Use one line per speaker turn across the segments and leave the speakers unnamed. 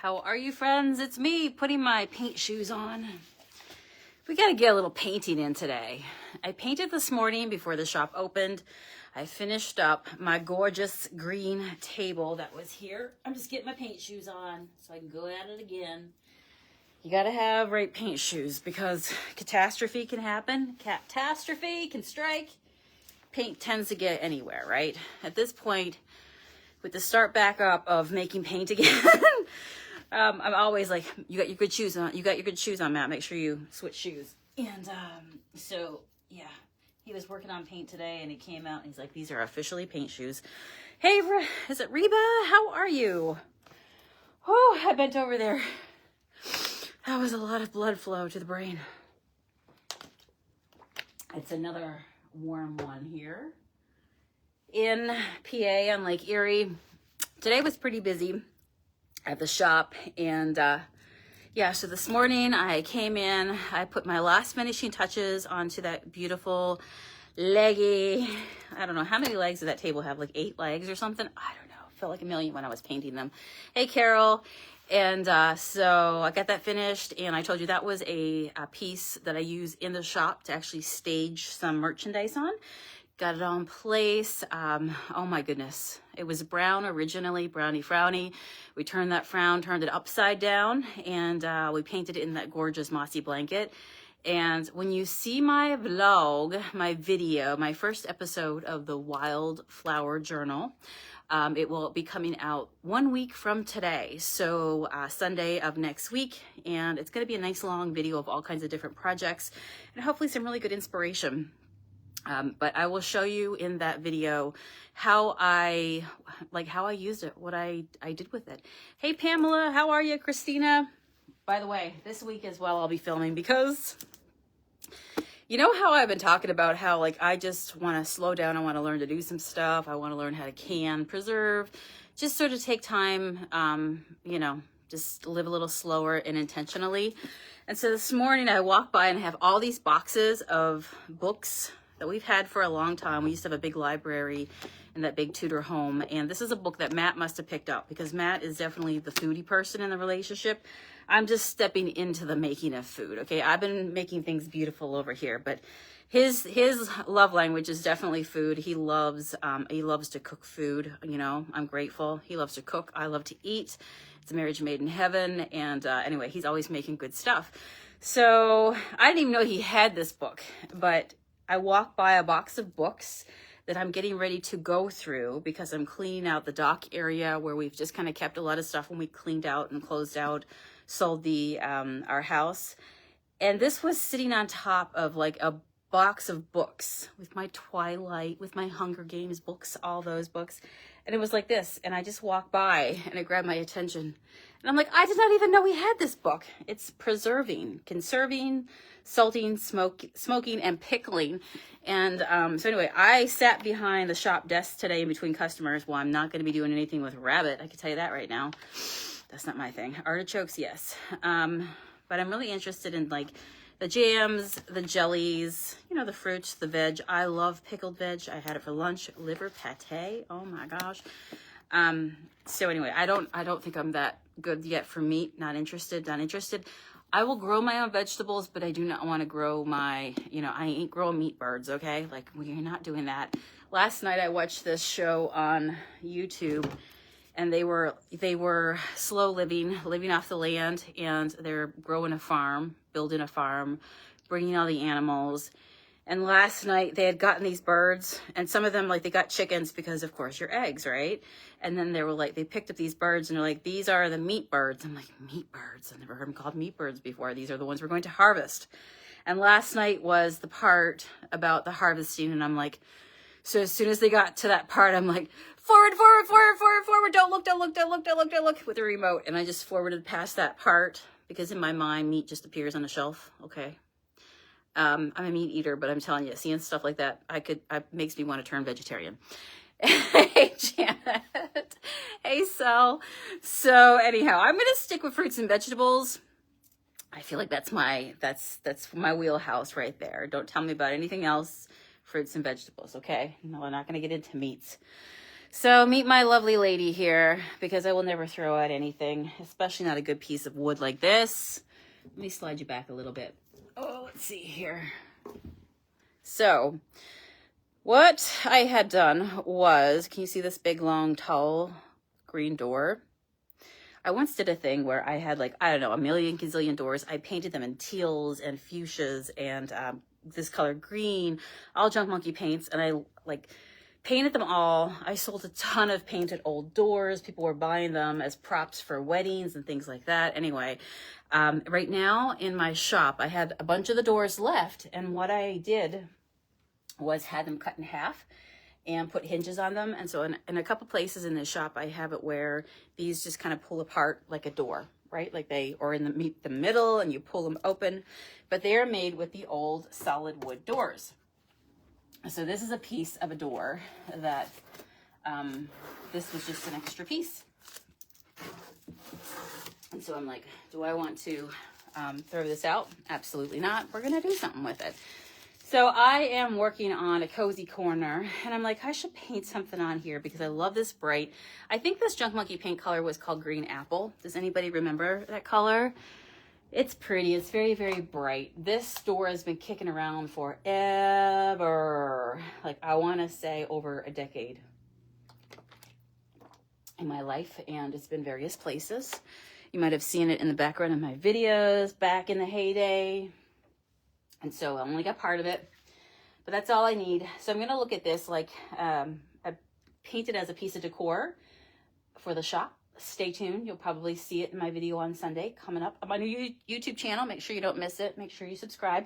How are you, friends? It's me putting my paint shoes on. We got to get a little painting in today. I painted this morning before the shop opened. I finished up my gorgeous green table that was here. I'm just getting my paint shoes on so I can go at it again. You got to have right paint shoes because catastrophe can happen. Catastrophe can strike. Paint tends to get anywhere, right? At this point, with the start back up of making paint again, I'm always like, you got your good shoes on. You got your good shoes on, Matt. Make sure you switch shoes. And so, yeah, he was working on paint today, and he came out, and he's like, these are officially paint shoes. Hey, is it Reba? How are you? Oh, I bent over there. That was a lot of blood flow to the brain. It's another warm one here in PA on Lake Erie. Today was pretty busy at the shop, and yeah, so this morning I came in, I put my last finishing touches onto that beautiful leggy, I don't know, how many legs did that table have, like 8 legs or something? I don't know, felt like a million when I was painting them. Hey, Carol. And so I got that finished, and I told you that was a piece that I use in the shop to actually stage some merchandise on. Got it all in place. Oh my goodness. It was brown originally, brownie frowny. We turned that frown, turned it upside down, and we painted it in that gorgeous mossy blanket. And when you see my vlog, my video, my first episode of the Wildflower Journal, it will be coming out 1 week from today, so Sunday of next week, and it's going to be a nice long video of all kinds of different projects and hopefully some really good inspiration. But I will show you in that video how I used it, what I did with it. Hey, Pamela, how are you? Christina? By the way, this week as well I'll be filming because you know how I've been talking about how like I just want to slow down. I want to learn to do some stuff. I want to learn how to can, preserve, just sort of take time, you know, just live a little slower and intentionally. And so this morning I walked by and have all these boxes of books that we've had for a long time. We used to have a big library in that big Tudor home. And this is a book that Matt must have picked up because Matt is definitely the foodie person in the relationship. I'm just stepping into the making of food. Okay, I've been making things beautiful over here, but his love language is definitely food. He loves to cook food. You know, I'm grateful. He loves to cook. I love to eat. It's a marriage made in heaven. And anyway, he's always making good stuff. So I didn't even know he had this book, but I walked by a box of books that I'm getting ready to go through because I'm cleaning out the dock area where we've just kind of kept a lot of stuff when we cleaned out and closed out, sold the our house. And this was sitting on top of like a box of books with my Twilight, with my Hunger Games books, all those books. And it was like this. And I just walked by and it grabbed my attention. And I'm like, I did not even know we had this book. It's preserving, conserving, salting, smoking, and pickling. And so anyway, I sat behind the shop desk today in between customers. Well, I'm not going to be doing anything with rabbit. I can tell you that right now. That's not my thing. Artichokes, yes. But I'm really interested in like the jams, the jellies, you know, the fruits, the veg. I love pickled veg. I had it for lunch. Liver pate. Oh my gosh. So anyway, I don't think I'm that good yet for meat. Not interested. I will grow my own vegetables, but I do not want to grow my, you know, I ain't growing meat birds, okay? Like, we're not doing that. Last night I watched this show on YouTube, and they were slow living off the land, and they're growing a farm, building a farm, bringing all the animals. And last night they had gotten these birds, and some of them, like, they got chickens because, of course, your eggs, right? And then they were like, they picked up these birds, and they're like, these are the meat birds. I'm like, meat birds? I've never heard them called meat birds before. These are the ones we're going to harvest. And last night was the part about the harvesting, and I'm like, so as soon as they got to that part, I'm like, forward, don't look with the remote. And I just forwarded past that part because in my mind, meat just appears on the shelf, okay? I'm a meat eater, but I'm telling you, seeing stuff like that, it makes me want to turn vegetarian. Hey, Janet. Hey, Sel. So anyhow, I'm going to stick with fruits and vegetables. I feel like that's my wheelhouse right there. Don't tell me about anything else. Fruits and vegetables, okay? No, I'm not going to get into meats. So meet my lovely lady here, because I will never throw out anything, especially not a good piece of wood like this. Let me slide you back a little bit. Oh, let's see here. So what I had done was, can you see this big, long, tall green door? I once did a thing where I had, like, I don't know, a million gazillion doors. I painted them in teals and fuchsias and this color green, all Junk Monkey paints. And I, like, painted them all. I sold a ton of painted old doors. People were buying them as props for weddings and things like that. Anyway, right now in my shop, I had a bunch of the doors left. And what I did was had them cut in half and put hinges on them. And so in a couple places in the shop, I have it where these just kind of pull apart like a door, right? Like or in the middle, and you pull them open, but they are made with the old solid wood doors. So this is a piece of a door that, this was just an extra piece. And so I'm like, do I want to throw this out? Absolutely not. We're going to do something with it. So I am working on a cozy corner, and I'm like, I should paint something on here because I love this bright. I think this Junk Monkey paint color was called Green Apple. Does anybody remember that color? It's pretty. It's very, very bright. This door has been kicking around forever. Like, I want to say over a decade in my life, and it's been various places. You might have seen it in the background of my videos back in the heyday. And so I only got part of it, but that's all I need. So I'm going to look at this like I painted as a piece of decor for the shop. Stay tuned. You'll probably see it in my video on Sunday coming up on my new YouTube channel. Make sure you don't miss it. Make sure you subscribe.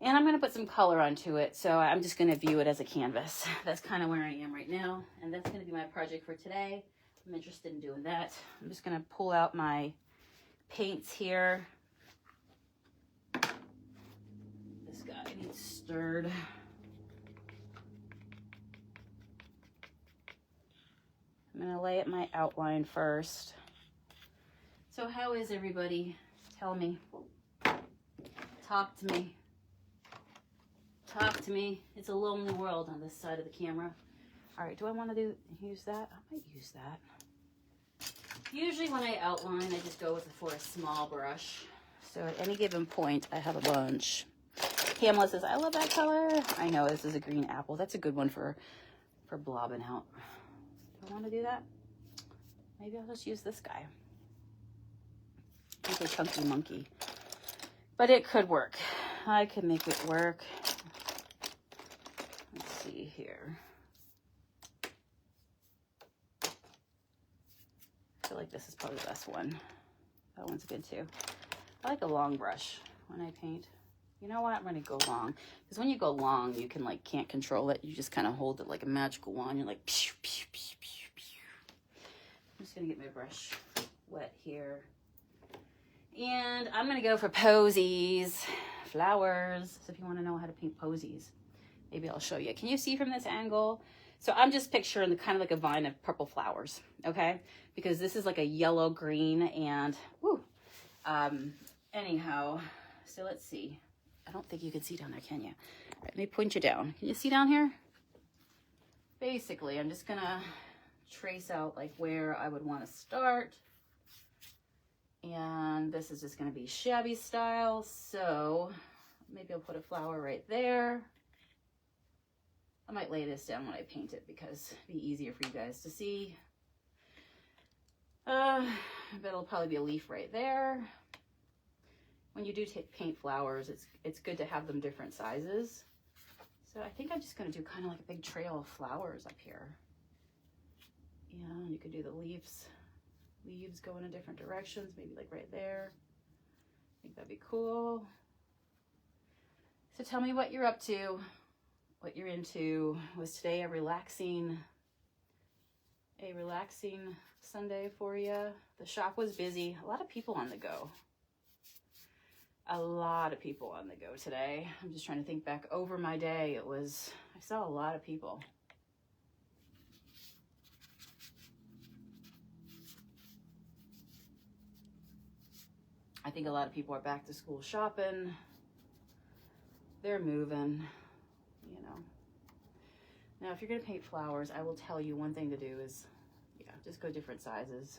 And I'm going to put some color onto it. So I'm just going to view it as a canvas. That's kind of where I am right now. And that's going to be my project for today. I'm interested in doing that. I'm just going to pull out my paints here. This guy needs stirred. I'm going to lay at my outline first. So how is everybody? Tell me. Talk to me. Talk to me. It's a lonely world on this side of the camera. All right, do I want to use that? I might use that. Usually when I outline, I just go for a small brush. So at any given point, I have a bunch. Pamela says, I love that color. I know, this is a green apple. That's a good one for blobbing out. Do I want to do that? Maybe I'll just use this guy. It's a chunky monkey. But it could work. I could make it work. Let's see here. I feel like this is probably the best one. That one's good too. I like a long brush when I paint. You know what? I'm going to go long. Because when you go long, you can't control it. You just kind of hold it like a magical wand. You're like, pew, pew, pew, pew, pew. I'm just going to get my brush wet here. And I'm going to go for posies, flowers. So if you want to know how to paint posies, maybe I'll show you. Can you see from this angle? So I'm just picturing the kind of like a vine of purple flowers, okay? Because this is like a yellow green and, woo. Anyhow, so let's see. I don't think you can see down there, can you? All right, let me point you down. Can you see down here? Basically, I'm just gonna trace out like where I would want to start. And this is just gonna be shabby style. So maybe I'll put a flower right there. I might lay this down when I paint it because it'd be easier for you guys to see. I bet it'll probably be a leaf right there. When you do paint flowers, it's good to have them different sizes. So I think I'm just going to do kind of like a big trail of flowers up here. And you could do the leaves go in different directions, maybe like right there. I think that'd be cool. So tell me what you're up to, what you're into. Was today a relaxing Sunday for you? The shop was busy. A lot of people on the go. A lot of people on the go today. I'm just trying to think back over my day. I saw a lot of people. I think a lot of people are back to school shopping. They're moving, you know. Now, if you're gonna paint flowers, I will tell you one thing to do is, yeah, just go different sizes.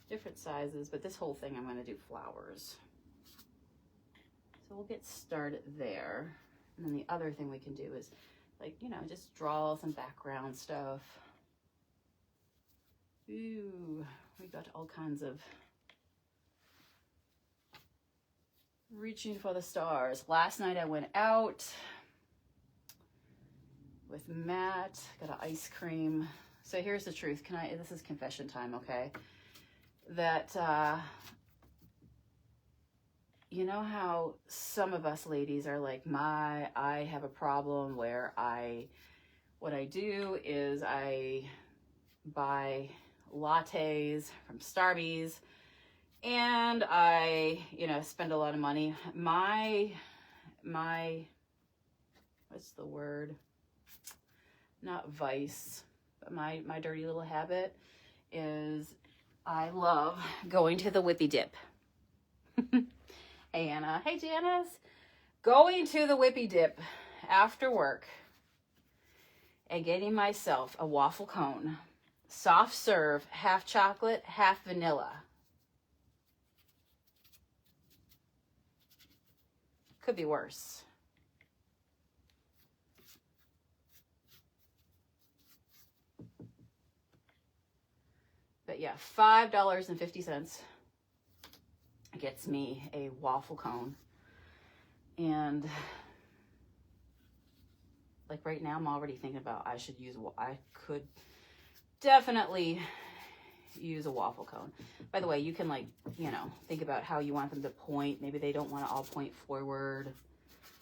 Different sizes, but this whole thing I'm gonna do flowers. So we'll get started there. And then the other thing we can do is, like, you know, just draw some background stuff. Ooh, we got all kinds of reaching for the stars. Last night I went out with Matt, got an ice cream. So here's the truth. This is confession time, okay? That, you know how some of us ladies are like, I have a problem where what I do is I buy lattes from Starbucks and I, you know, spend a lot of money. My, what's the word? Not vice, but my dirty little habit is I love going to the Whippy Dip. Hey, Anna. Hey, Janice. Going to the Whippy Dip after work and getting myself a waffle cone. Soft serve, half chocolate, half vanilla. Could be worse. But yeah, $5.50 gets me a waffle cone. And like right now, I'm already thinking about I could definitely use a waffle cone. By the way, you can, like, you know, think about how you want them to point. Maybe they don't want to all point forward.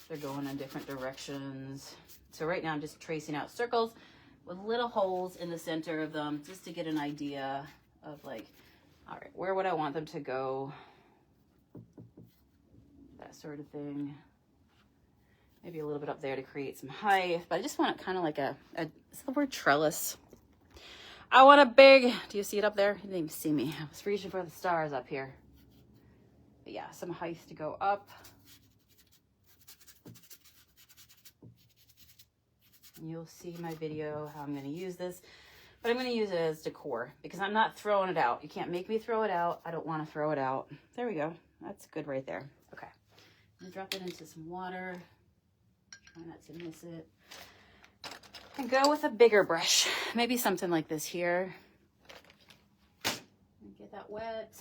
They're going in different directions. So right now I'm just tracing out circles with little holes in the center of them just to get an idea of, like, all right, where would I want them to go? That sort of thing. Maybe a little bit up there to create some height, but I just want it kind of like is the word trellis? I want a big, do you see it up there? You didn't even see me. I was reaching for the stars up here. But yeah, some height to go up. And you'll see my video how I'm going to use this. But I'm going to use it as decor because I'm not throwing it out. You can't make me throw it out. I don't want to throw it out. There we go. That's good right there. Okay. I'm going to drop it into some water. Try not to miss it. And go with a bigger brush. Maybe something like this here. Get that wet.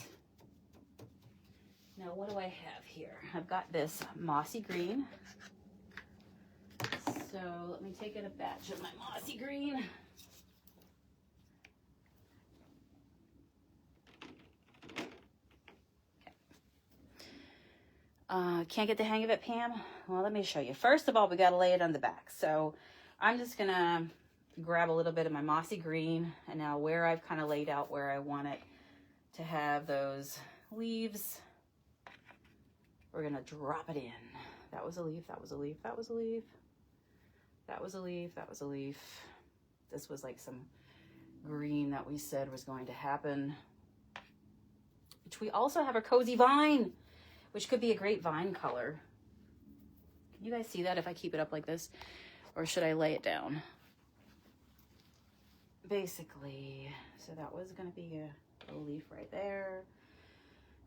Now, what do I have here? I've got this mossy green. So let me take in a batch of my mossy green. Can't get the hang of it, Pam? Well, let me show you. First of all, we got to lay it on the back. So I'm just going to grab a little bit of my mossy green. And now where I've kind of laid out where I want it to have those leaves, we're going to drop it in. That was a leaf, that was a leaf, that was a leaf. That was a leaf, that was a leaf. This was like some green that we said was going to happen. Which we also have a cozy vine, which could be a great vine color. Can you guys see that if I keep it up like this? Or should I lay it down? Basically, so that was gonna be a leaf right there.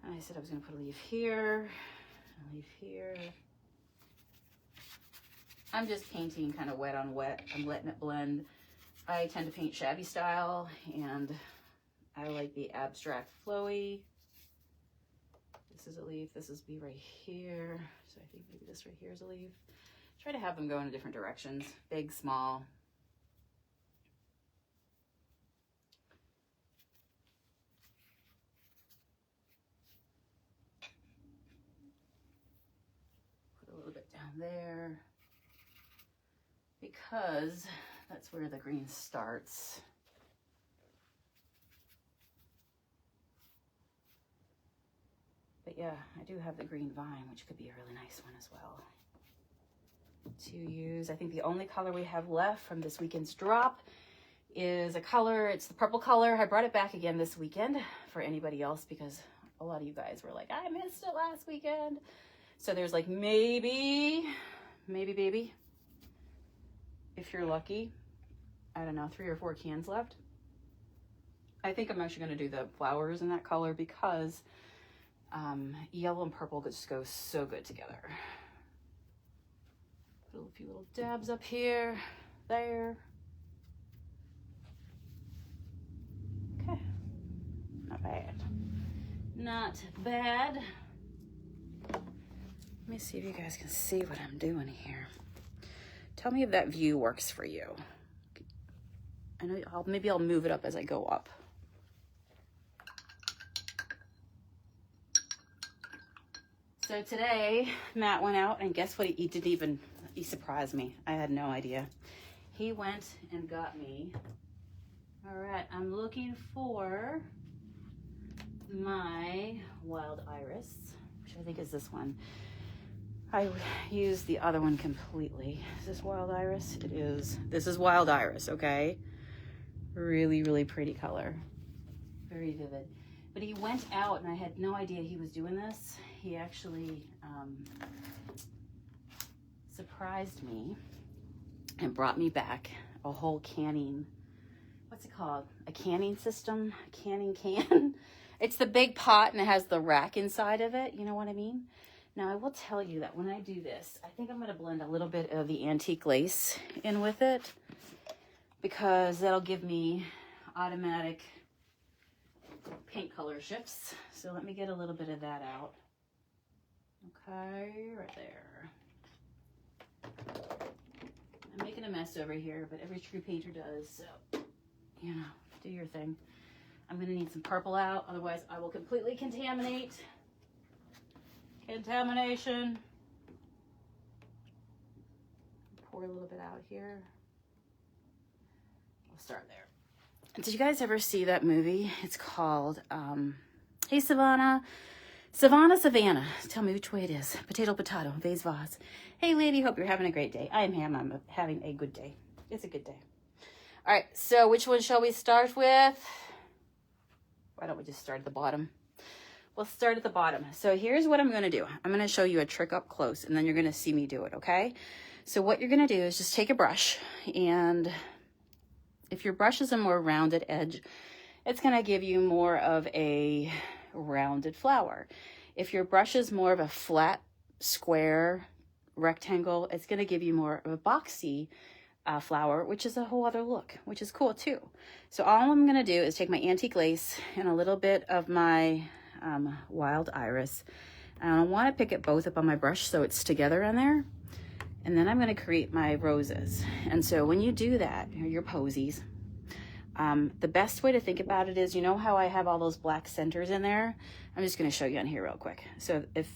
And I said I was gonna put a leaf here, a leaf here. I'm just painting kind of wet on wet. I'm letting it blend. I tend to paint shabby style and I like the abstract flowy. This is a leaf, this is be right here. So I think maybe this right here is a leaf. Try to have them go in different directions, big, small. Put a little bit down there because that's where the green starts. But yeah, I do have the green vine, which could be a really nice one as well to use. I think the only color we have left from this weekend's drop is a color. It's the purple color. I brought it back again this weekend for anybody else because a lot of you guys were like, I missed it last weekend. So there's like maybe baby. if you're lucky. I don't know, 3 or 4 cans left. I think I'm actually going to do the flowers in that color because yellow and purple just go so good together. Put a few little dabs up here, there. Okay, not bad. Not bad. Let me see if you guys can see what I'm doing here. Tell me if that view works for you. I know maybe I'll move it up as I go up. So today, Matt went out and guess what? He surprised me. I had no idea. He went and got me. All right, I'm looking for my wild iris, which I think is this one. I used the other one completely. Is this wild iris? It is. This is wild iris, okay? Really, really pretty color. Very vivid. But he went out and I had no idea he was doing this. He actually surprised me and brought me back a whole canning, what's it called? A canning system, a canning can. It's the big pot and it has the rack inside of it. You know what I mean? Now I will tell you that when I do this, I think I'm going to blend a little bit of the antique lace in with it because that'll give me automatic paint color shifts. So let me get a little bit of that out. Okay, right there. I'm making a mess over here, but every true painter does. So, you know, do your thing. I'm going to need some purple out, otherwise I will completely contaminate. Contamination. Pour a little bit out here. We'll start there. Did you guys ever see that movie? It's called, Hey Savannah. Savannah. Tell me which way it is. Potato, vase, vase. Hey lady, hope you're having a great day. I am I'm having a good day. It's a good day. All right, so which one shall we start with? Why don't we just start at the bottom? We'll start at the bottom. So here's what I'm going to do. I'm going to show you a trick up close, and then you're going to see me do it, okay? So what you're going to do is just take a brush, and if your brush is a more rounded edge, it's going to give you more of a rounded flower. If your brush is more of a flat, square, rectangle, it's going to give you more of a boxy flower, which is a whole other look, which is cool too. So all I'm going to do is take my antique lace and a little bit of my wild iris. And I want to pick it both up on my brush so it's together on there. And then I'm going to create my roses. And so when you do that, your posies, the best way to think about it is, you know how I have all those black centers in there? I'm just going to show you on here real quick. So if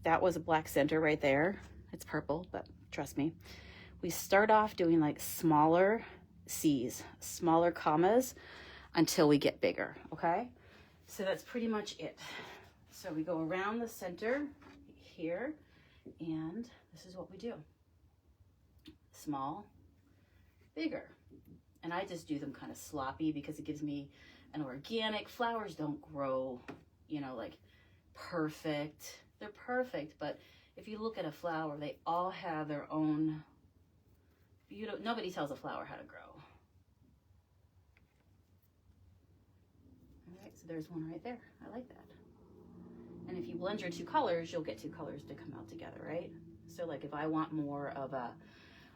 that was a black center right there, it's purple, but trust me. We start off doing like smaller C's, smaller commas until we get bigger, okay? So that's pretty much it. So we go around the center here, and this is what we do. Small, bigger. And I just do them kind of sloppy because it gives me an organic. Flowers don't grow, you know, like perfect. They're perfect, but if you look at a flower, they all have their own, nobody tells a flower how to grow. All right, so there's one right there. I like that. And if you blend your two colors, you'll get two colors to come out together, right? So like if I want more of a,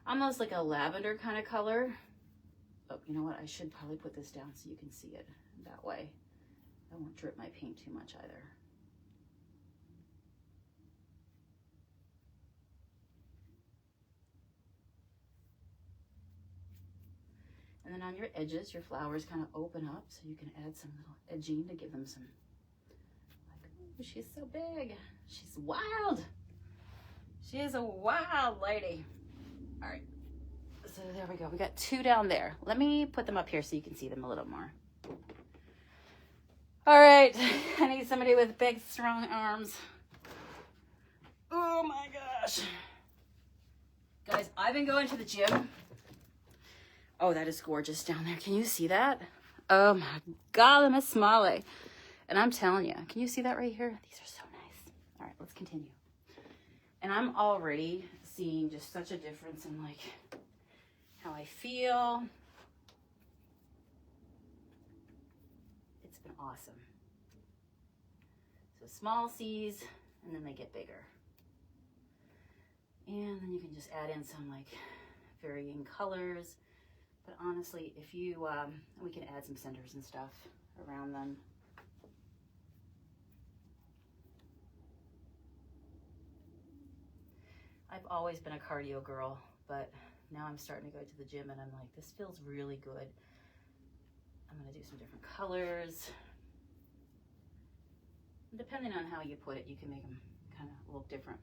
almost like a lavender kind of color. Oh, you know what? I should probably put this down so you can see it that way. I won't drip my paint too much either. And then on your edges, your flowers kind of open up so you can add some little edging to give them some, like, oh, she's so big. She's wild. She is a wild lady. All right. So there we go. We got two down there. Let me put them up here so you can see them a little more. All right. I need somebody with big, strong arms. Oh my gosh. Guys, I've been going to the gym. Oh, that is gorgeous down there. Can you see that? Oh my God, I'm a smiley. And I'm telling you, can you see that right here? These are so nice. All right, let's continue. And I'm already seeing just such a difference in like how I feel. It's been awesome. So small C's, and then they get bigger. And then you can just add in some like varying colors. But honestly, if you, we can add some centers and stuff around them. I've always been a cardio girl, but now I'm starting to go to the gym and I'm like, this feels really good. I'm gonna do some different colors. Depending on how you put it, you can make them kind of look different,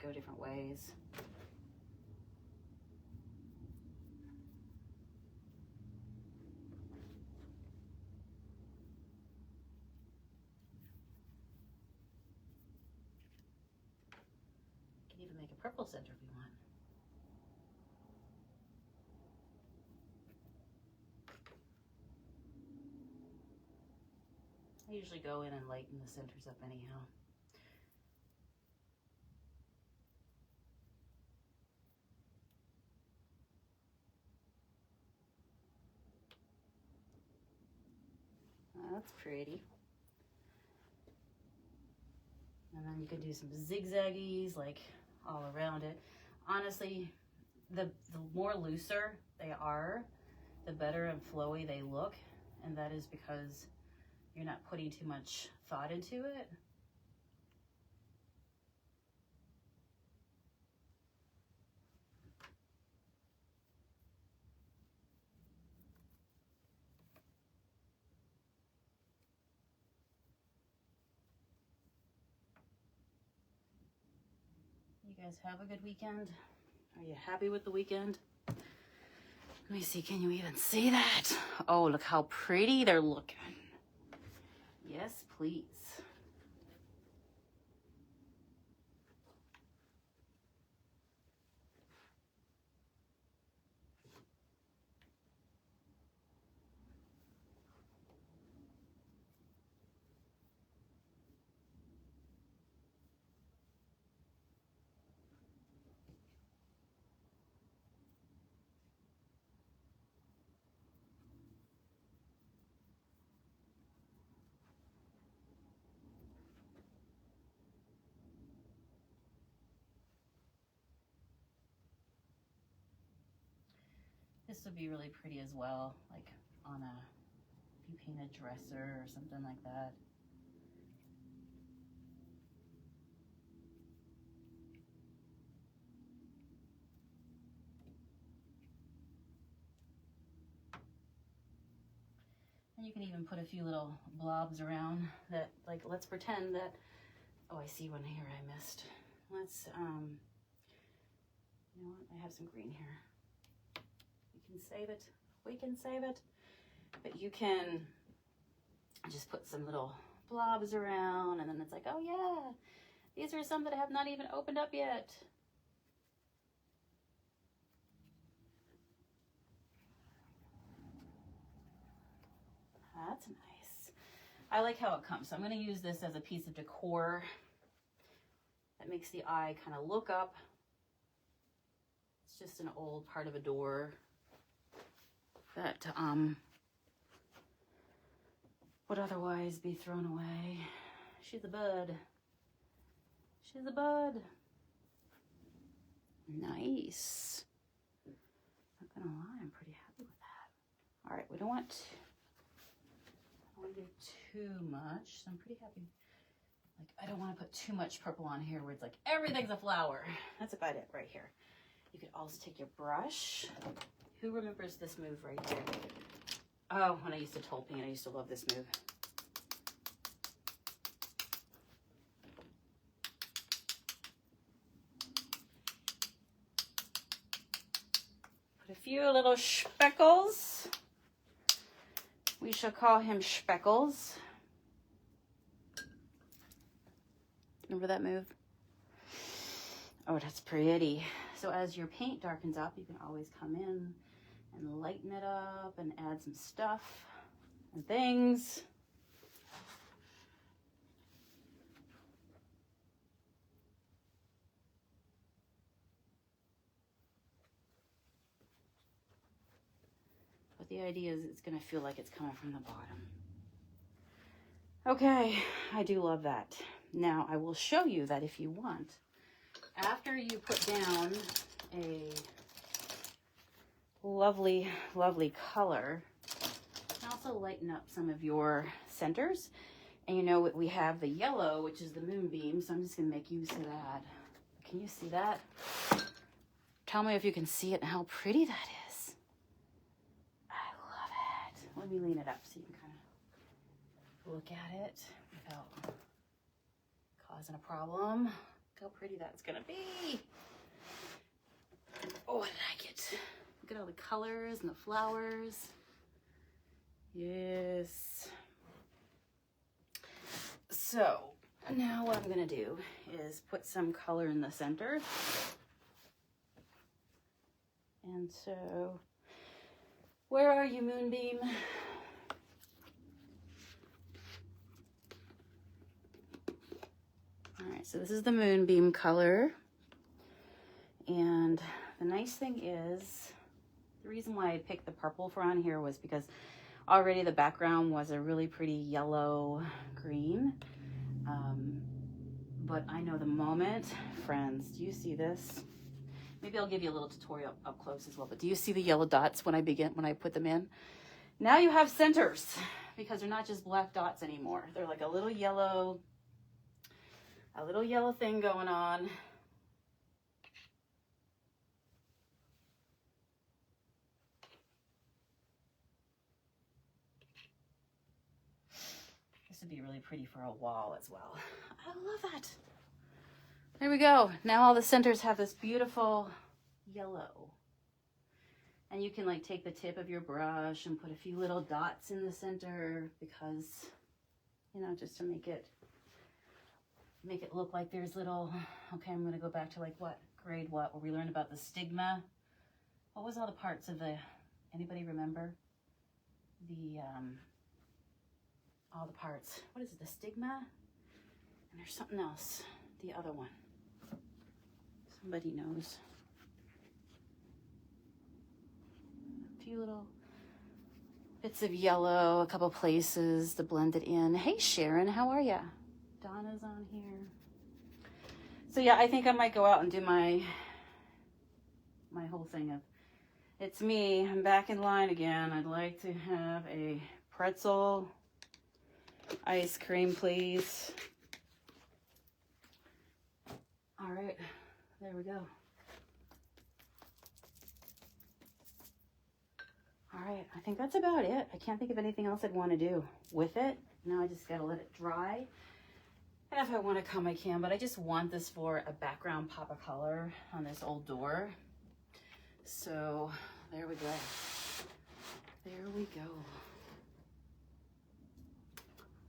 go different ways. You can even make a purple center if you want. I usually go in and lighten the centers up anyhow. That's pretty. And then you can do some zigzaggies like all around it. Honestly, the more looser they are, the better and flowy they look. And that is because you're not putting too much thought into it. You guys have a good weekend? Are you happy with the weekend? Let me see, can you even see that? Oh, look how pretty they're looking. Yes, please. This would be really pretty as well, like on a, if you paint a dresser or something like that. And you can even put a few little blobs around that, like, let's pretend that, oh, I see one here I missed. Let's, you know what, I have some green here. We can save it, we can save it. But you can just put some little blobs around and then it's like, oh yeah, these are some that have not even opened up yet. That's nice. I like how it comes. So I'm going to use this as a piece of decor that makes the eye kind of look up. It's just an old part of a door that would otherwise be thrown away. She's a bud. She's a bud. Nice. Not gonna lie, I'm pretty happy with that. All right, we don't want to do too much, so I'm pretty happy. Like, I don't want to put too much purple on here where it's like everything's a flower. That's about it right here. You could also take your brush. Who remembers this move right there? Oh, when I used to toll paint, I used to love this move. Put a few little speckles. We shall call him Speckles. Remember that move? Oh, that's pretty. So as your paint darkens up, you can always come in and lighten it up and add some stuff and things. but the idea is it's gonna feel like it's coming from the bottom. Okay, I do love that. Now I will show you that if you want, after you put down a lovely, lovely color, you can also lighten up some of your centers. And you know what, we have the yellow, which is the moonbeam, so I'm just gonna make use of that. Can you see that? Tell me if you can see it and how pretty that is. I love it. Let me lean it up so you can kind of look at it without causing a problem. Look how pretty that's gonna be. Oh, I like it. Look at all the colors and the flowers. Yes. So now what I'm gonna do is put some color in the center. And so, where are you, Moonbeam? All right, so this is the Moonbeam color. And the nice thing is, the reason why I picked the purple for on here was because already the background was a really pretty yellow green. But I know the moment, friends, do you see this? Maybe I'll give you a little tutorial up close as well, but do you see the yellow dots when I put them in? Now you have centers, because they're not just black dots anymore. They're like a little yellow thing going on. This would be really pretty for a wall as well. I love that. There we go. Now all the centers have this beautiful yellow. And you can like take the tip of your brush and put a few little dots in the center because, you know, just to make it look like there's little, okay, I'm going to go back to like what? Grade what? Where we learned about the stigma. What was all the parts of the, anybody remember? The, all the parts. What is it? The stigma? And there's something else. The other one. Somebody knows. A few little bits of yellow, a couple places to blend it in. Hey Sharon, how are ya? Donna's on here. So yeah, I think I might go out and do my whole thing of, it's me, I'm back in line again. I'd like to have a pretzel ice cream, please. All right, there we go. All right, I think that's about it. I can't think of anything else I'd want to do with it. Now I just gotta let it dry. And if I want to come, I can, but I just want this for a background pop of color on this old door. So there we go. There we go.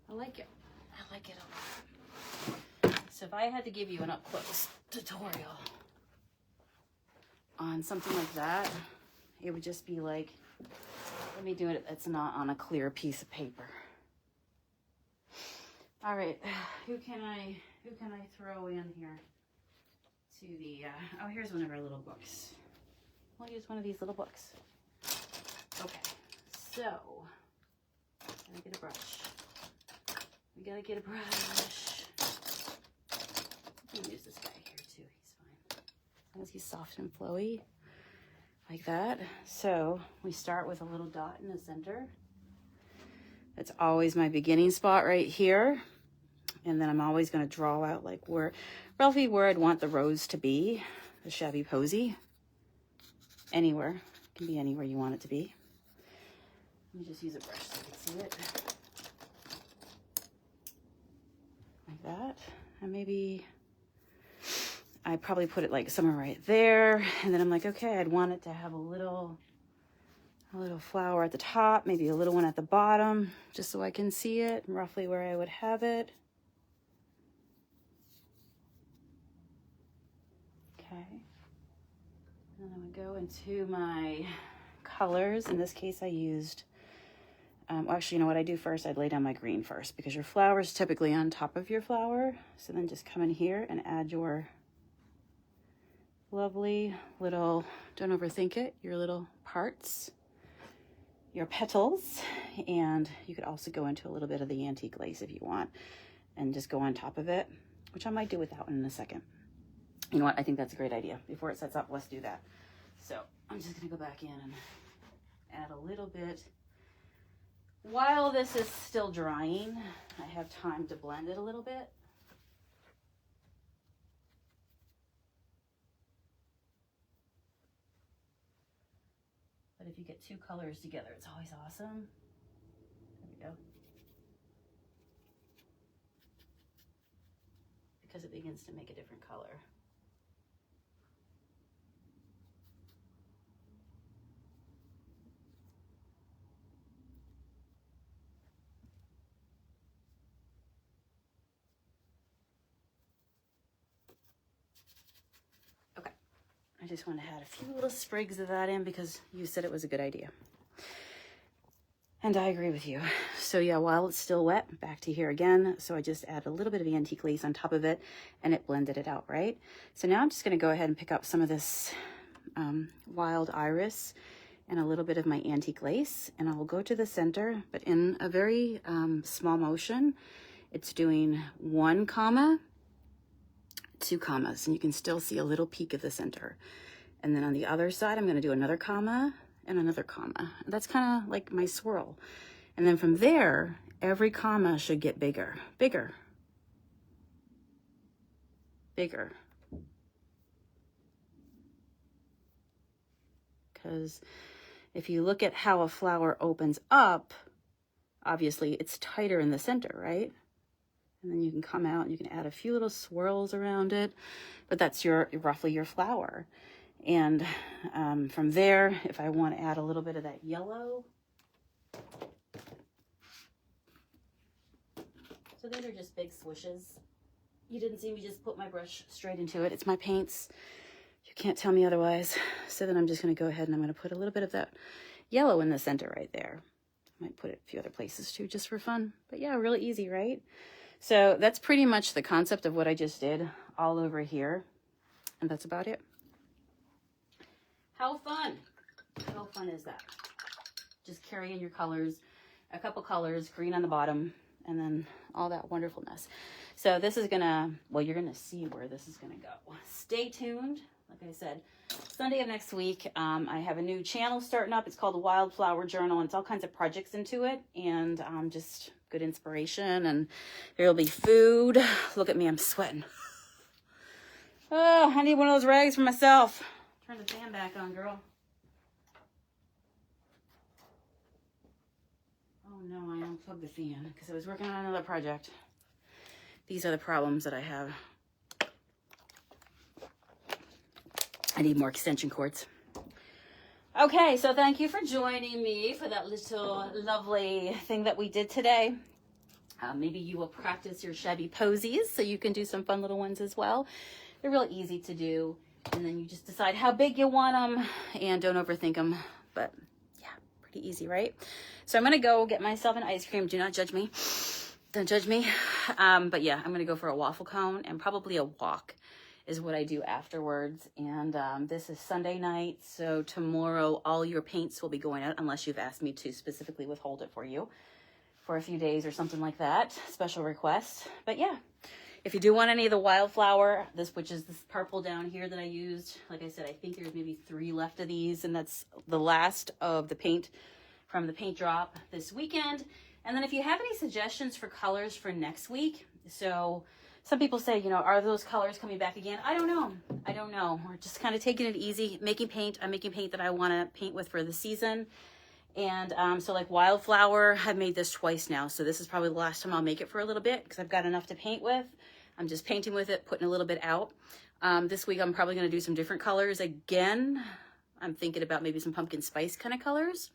I like it. I like it a lot. So if I had to give you an up-close tutorial on something like that, it would just be like, let me do it. It's not on a clear piece of paper. All right, who can I throw in here to the, oh, here's one of our little books. We'll use one of these little books. Okay, so, gotta get a brush. We gotta get a brush. You can use this guy here too, he's fine. As long as he's soft and flowy, like that. So, we start with a little dot in the center. That's always my beginning spot right here. And then I'm always going to draw out like roughly where I'd want the rose to be, the shabby posy. Anywhere. It can be anywhere you want it to be. Let me just use a brush so you can see it. Like that. And maybe I probably put it like somewhere right there. And then I'm like, okay, I'd want it to have a little flower at the top, maybe a little one at the bottom, just so I can see it and roughly where I would have it. Okay. And then I would go into my colors. In this case, I used, well, actually, you know what I do first? I'd lay down my green first because your flower is typically on top of your flower. So then just come in here and add your lovely little, don't overthink it, your little parts. your petals, and you could also go into a little bit of the antique lace if you want and just go on top of it, which I might do with that one in a second. You know what? I think that's a great idea. Before it sets up, let's do that. So I'm just gonna go back in and add a little bit. While this is still drying, I have time to blend it a little bit. But if you get two colors together, it's always awesome. There we go. Because it begins to make a different color. Okay, I just want to add a few little sprigs of that in because you said it was a good idea. And I agree with you. So yeah, while it's still wet, back to here again. So I just added a little bit of antique lace on top of it and it blended it out, right? So now I'm just gonna go ahead and pick up some of this wild iris and a little bit of my antique lace, and I'll go to the center, but in a very small motion. It's doing 1 comma, 2 commas, and you can still see a little peak of the center. And then on the other side, I'm gonna do another comma and another comma. That's kind of like my swirl. And then from there, every comma should get bigger, bigger, bigger. Because if you look at how a flower opens up, obviously it's tighter in the center, right? And then you can come out and you can add a few little swirls around it, but that's roughly your flower. And from there, if I want to add a little bit of that yellow. So these are just big swishes. You didn't see me just put my brush straight into it. It's my paints. You can't tell me otherwise. So then I'm just going to go ahead and I'm going to put a little bit of that yellow in the center right there. I might put it a few other places too, just for fun. But yeah, really easy, right? So that's pretty much the concept of what I just did all over here. And that's about it. How fun. How fun is that? Just carry in your colors, a couple colors, green on the bottom, and then all that wonderfulness. So this is gonna, well, you're gonna see where this is gonna go. Stay tuned. Like I said, Sunday of next week, I have a new channel starting up. It's called the Wildflower Journal, and it's all kinds of projects into it, and just good inspiration, and there'll be food. Look at me, I'm sweating. Oh, I need one of those rags for myself. Turn the fan back on, girl. Oh no, I unplugged the fan because I was working on another project. These are the problems that I have. I need more extension cords. Okay, so thank you for joining me for that little lovely thing that we did today. Maybe you will practice your shabby posies so you can do some fun little ones as well. They're real easy to do. And then you just decide how big you want them and don't overthink them. But yeah, pretty easy, right? So I'm going to go get myself an ice cream. Do not judge me. Don't judge me. But yeah, I'm going to go for a waffle cone and probably a walk is what I do afterwards. And this is Sunday night. So tomorrow, all your paints will be going out unless you've asked me to specifically withhold it for you for a few days or something like that. Special request. But yeah. If you do want any of the wildflower, which is this purple down here that I used, like I said, I think there's maybe 3 left of these, and that's the last of the paint from the paint drop this weekend. And then if you have any suggestions for colors for next week, so some people say, you know, are those colors coming back again? I don't know. I don't know. We're just kind of taking it easy, making paint. I'm making paint that I want to paint with for the season. And so like wildflower, I've made this twice now. So this is probably the last time I'll make it for a little bit because I've got enough to paint with. I'm just painting with it, putting a little bit out. This week I'm probably going to do some different colors again. I'm thinking about maybe some pumpkin spice kind of colors.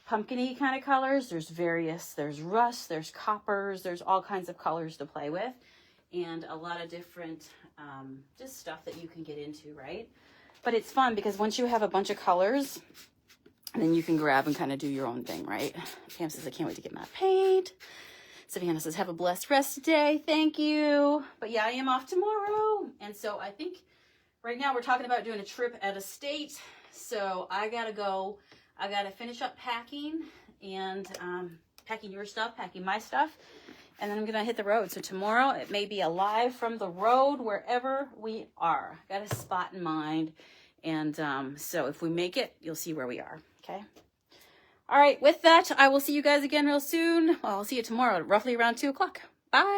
Pumpkin-y kind of colors. There's rust, there's coppers, there's all kinds of colors to play with. And a lot of different just stuff that you can get into, right? But it's fun because once you have a bunch of colors, then you can grab and kind of do your own thing, right? Pam says, I can't wait to get my paint. Savannah says, have a blessed rest today. Thank you. But yeah, I am off tomorrow. And so I think right now we're talking about doing a trip out of state. So I got to go. I got to finish up packing and packing your stuff, packing my stuff. And then I'm going to hit the road. So tomorrow it may be a live from the road wherever we are. Got a spot in mind. And so if we make it, you'll see where we are. Okay. All right. With that, I will see you guys again real soon. Well, I'll see you tomorrow, roughly around 2 o'clock. Bye.